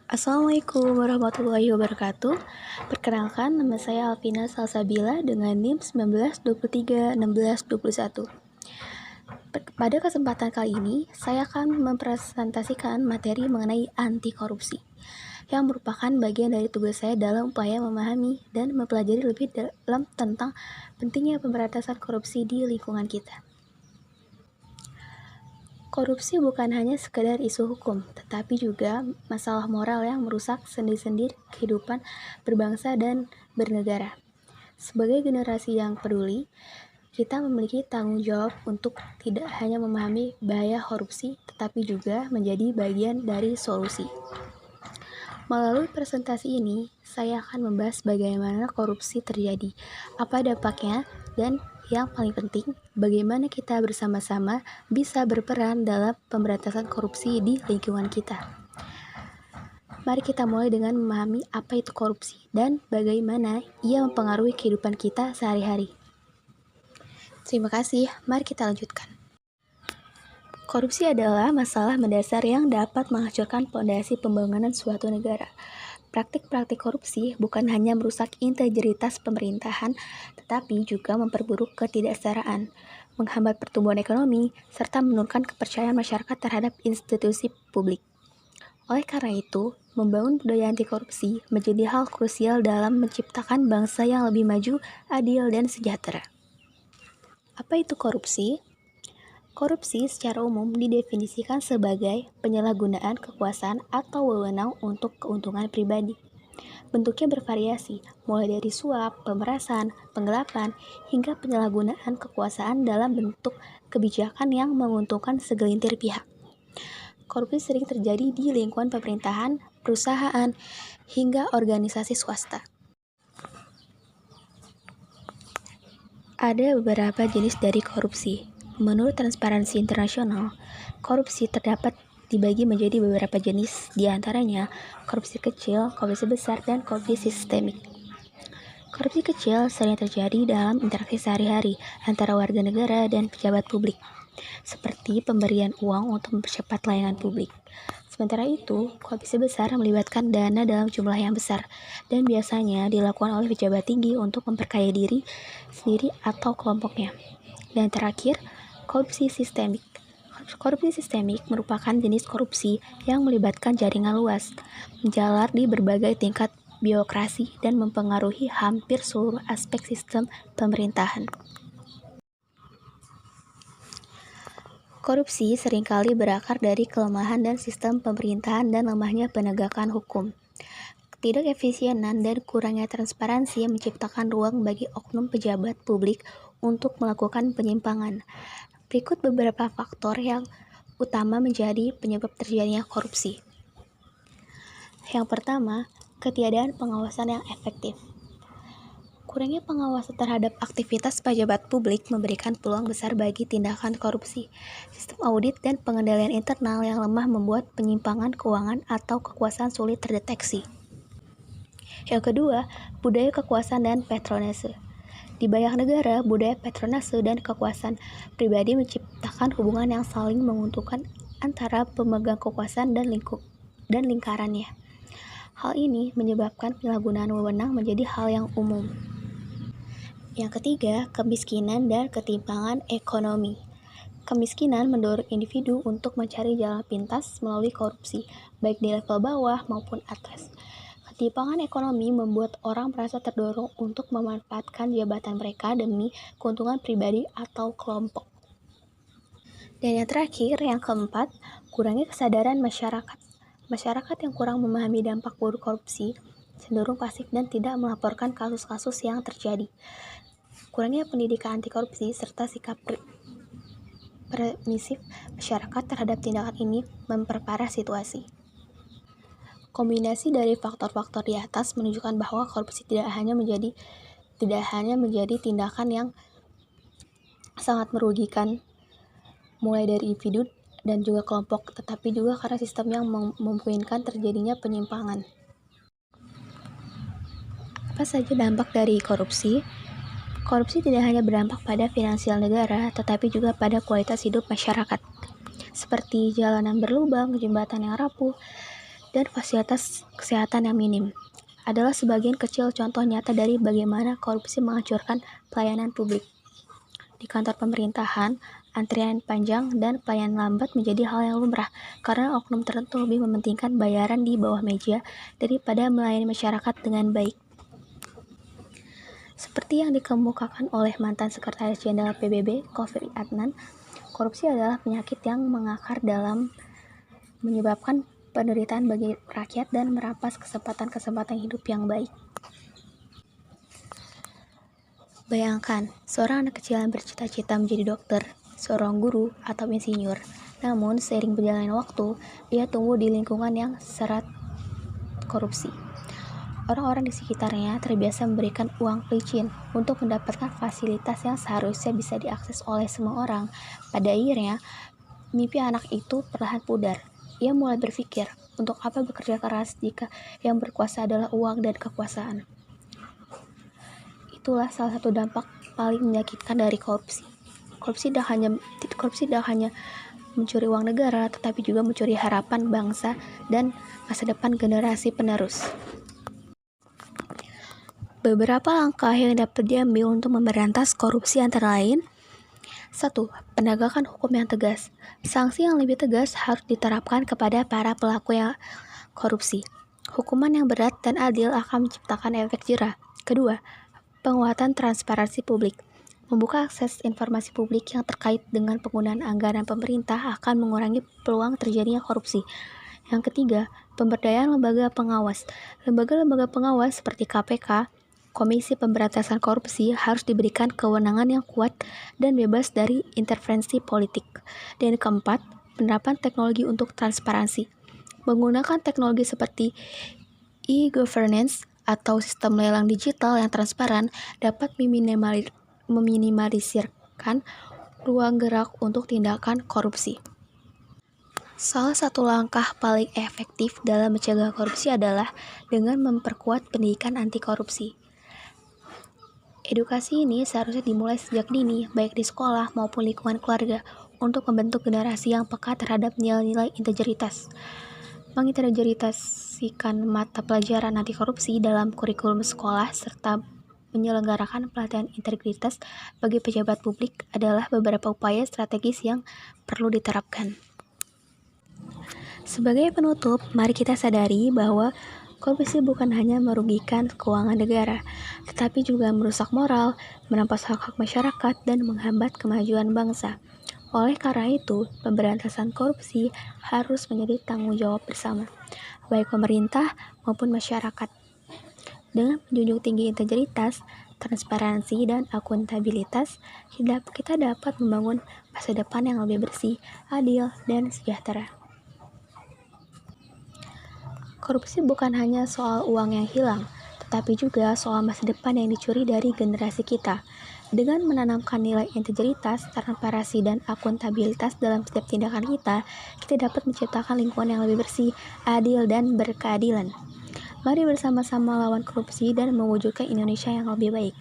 Assalamualaikum warahmatullahi wabarakatuh. Perkenalkan, nama saya Alvina Salsabila dengan NIM 19231621. Pada kesempatan kali ini, saya akan mempresentasikan materi mengenai anti korupsi, yang merupakan bagian dari tugas saya dalam upaya memahami dan mempelajari lebih dalam tentang pentingnya pemberantasan korupsi di lingkungan kita. Korupsi bukan hanya sekedar isu hukum, tetapi juga masalah moral yang merusak sendi-sendi kehidupan berbangsa dan bernegara. Sebagai generasi yang peduli, kita memiliki tanggung jawab untuk tidak hanya memahami bahaya korupsi, tetapi juga menjadi bagian dari solusi. Melalui presentasi ini, saya akan membahas bagaimana korupsi terjadi, apa dampaknya, dan yang paling penting, bagaimana kita bersama-sama bisa berperan dalam pemberantasan korupsi di lingkungan kita. Mari kita mulai dengan memahami apa itu korupsi dan bagaimana ia mempengaruhi kehidupan kita sehari-hari. Terima kasih, mari kita lanjutkan. Korupsi adalah masalah mendasar yang dapat menghancurkan fondasi pembangunan suatu negara. Praktik-praktik korupsi bukan hanya merusak integritas pemerintahan, tetapi juga memperburuk ketidaksetaraan, menghambat pertumbuhan ekonomi, serta menurunkan kepercayaan masyarakat terhadap institusi publik. Oleh karena itu, membangun budaya anti korupsi menjadi hal krusial dalam menciptakan bangsa yang lebih maju, adil, dan sejahtera. Apa itu korupsi? Korupsi secara umum didefinisikan sebagai penyalahgunaan kekuasaan atau wewenang untuk keuntungan pribadi. Bentuknya bervariasi, mulai dari suap, pemerasan, penggelapan, hingga penyalahgunaan kekuasaan dalam bentuk kebijakan yang menguntungkan segelintir pihak. Korupsi sering terjadi di lingkungan pemerintahan, perusahaan, hingga organisasi swasta. Ada beberapa jenis dari korupsi. Menurut Transparansi Internasional, korupsi terdapat dibagi menjadi beberapa jenis, di antaranya korupsi kecil, korupsi besar, dan korupsi sistemik. Korupsi kecil sering terjadi dalam interaksi sehari-hari antara warga negara dan pejabat publik, seperti pemberian uang untuk mempercepat layanan publik. Sementara itu, korupsi besar melibatkan dana dalam jumlah yang besar dan biasanya dilakukan oleh pejabat tinggi untuk memperkaya diri sendiri atau kelompoknya. Dan terakhir, korupsi sistemik. Korupsi sistemik merupakan jenis korupsi yang melibatkan jaringan luas, menjalar di berbagai tingkat birokrasi dan mempengaruhi hampir seluruh aspek sistem pemerintahan. Korupsi seringkali berakar dari kelemahan dan sistem pemerintahan dan lemahnya penegakan hukum. Ketidakefisienan dan kurangnya transparansi menciptakan ruang bagi oknum pejabat publik untuk melakukan penyimpangan. Berikut beberapa faktor yang utama menjadi penyebab terjadinya korupsi. Yang pertama, ketiadaan pengawasan yang efektif. Kurangnya pengawasan terhadap aktivitas pejabat publik memberikan peluang besar bagi tindakan korupsi. Sistem audit dan pengendalian internal yang lemah membuat penyimpangan keuangan atau kekuasaan sulit terdeteksi. Yang kedua, budaya kekuasaan dan patronase. Di banyak negara, budaya patronase dan kekuasaan pribadi menciptakan hubungan yang saling menguntungkan antara pemegang kekuasaan dan lingkarannya. Hal ini menyebabkan penyalahgunaan wewenang menjadi hal yang umum. Yang ketiga, kemiskinan dan ketimpangan ekonomi. Kemiskinan mendorong individu untuk mencari jalan pintas melalui korupsi, baik di level bawah maupun atas. Ketimpangan ekonomi membuat orang merasa terdorong untuk memanfaatkan jabatan mereka demi keuntungan pribadi atau kelompok. Dan yang terakhir, yang keempat, kurangnya kesadaran masyarakat. Masyarakat yang kurang memahami dampak buruk korupsi cenderung pasif dan tidak melaporkan kasus-kasus yang terjadi. Kurangnya pendidikan anti korupsi serta sikap permisif masyarakat terhadap tindakan ini memperparah situasi. Kombinasi dari faktor-faktor di atas menunjukkan bahwa korupsi tidak hanya menjadi tindakan yang sangat merugikan mulai dari individu dan juga kelompok, tetapi juga karena sistem yang memungkinkan terjadinya penyimpangan. Apa saja dampak dari korupsi? Korupsi tidak hanya berdampak pada finansial negara, tetapi juga pada kualitas hidup masyarakat, seperti jalanan berlubang, jembatan yang rapuh, dan fasilitas kesehatan yang minim adalah sebagian kecil contoh nyata dari bagaimana korupsi menghancurkan pelayanan publik. Di kantor pemerintahan, antrian panjang dan pelayanan lambat menjadi hal yang lumrah karena oknum tertentu lebih mementingkan bayaran di bawah meja daripada melayani masyarakat dengan baik. Seperti yang dikemukakan oleh mantan Sekretaris Jenderal PBB, Kofi Adnan, korupsi adalah penyakit yang mengakar dalam menyebabkan penderitaan bagi rakyat dan merampas kesempatan-kesempatan hidup yang baik. Bayangkan, seorang anak kecil yang bercita-cita menjadi dokter, seorang guru, atau insinyur. Namun, seiring berjalannya waktu, ia tumbuh di lingkungan yang syarat korupsi. Orang-orang di sekitarnya terbiasa memberikan uang pelicin untuk mendapatkan fasilitas yang seharusnya bisa diakses oleh semua orang. Pada akhirnya, mimpi anak itu perlahan pudar. Ia mulai berpikir, untuk apa bekerja keras jika yang berkuasa adalah uang dan kekuasaan? Itulah salah satu dampak paling menyakitkan dari korupsi. Korupsi tidak hanya mencuri uang negara, tetapi juga mencuri harapan bangsa dan masa depan generasi penerus. Beberapa langkah yang dapat diambil untuk memberantas korupsi antara lain: 1. Penegakan hukum yang tegas. Sanksi yang lebih tegas harus diterapkan kepada para pelaku yang korupsi. Hukuman yang berat dan adil akan menciptakan efek jera. Kedua, penguatan transparansi publik. Membuka akses informasi publik yang terkait dengan penggunaan anggaran pemerintah akan mengurangi peluang terjadinya korupsi. Yang ketiga, pemberdayaan lembaga pengawas. Lembaga-lembaga pengawas seperti KPK, Komisi Pemberantasan Korupsi, harus diberikan kewenangan yang kuat dan bebas dari intervensi politik. Dan keempat, penerapan teknologi untuk transparansi. Menggunakan teknologi seperti e-governance atau sistem lelang digital yang transparan dapat meminimalisirkan ruang gerak untuk tindakan korupsi. Salah satu langkah paling efektif dalam mencegah korupsi adalah dengan memperkuat pendidikan anti korupsi. Edukasi ini seharusnya dimulai sejak dini, baik di sekolah maupun lingkungan keluarga, untuk membentuk generasi yang peka terhadap nilai-nilai integritas. Mengintegrasikan mata pelajaran anti korupsi dalam kurikulum sekolah serta menyelenggarakan pelatihan integritas bagi pejabat publik adalah beberapa upaya strategis yang perlu diterapkan. Sebagai penutup, mari kita sadari bahwa korupsi bukan hanya merugikan keuangan negara, tetapi juga merusak moral, merampas hak-hak masyarakat, dan menghambat kemajuan bangsa. Oleh karena itu, pemberantasan korupsi harus menjadi tanggung jawab bersama, baik pemerintah maupun masyarakat. Dengan menjunjung tinggi integritas, transparansi, dan akuntabilitas, kita dapat membangun masa depan yang lebih bersih, adil, dan sejahtera. Korupsi bukan hanya soal uang yang hilang, tetapi juga soal masa depan yang dicuri dari generasi kita. Dengan menanamkan nilai integritas, transparansi, dan akuntabilitas dalam setiap tindakan kita dapat menciptakan lingkungan yang lebih bersih, adil, dan berkeadilan. Mari bersama-sama lawan korupsi dan mewujudkan Indonesia yang lebih baik.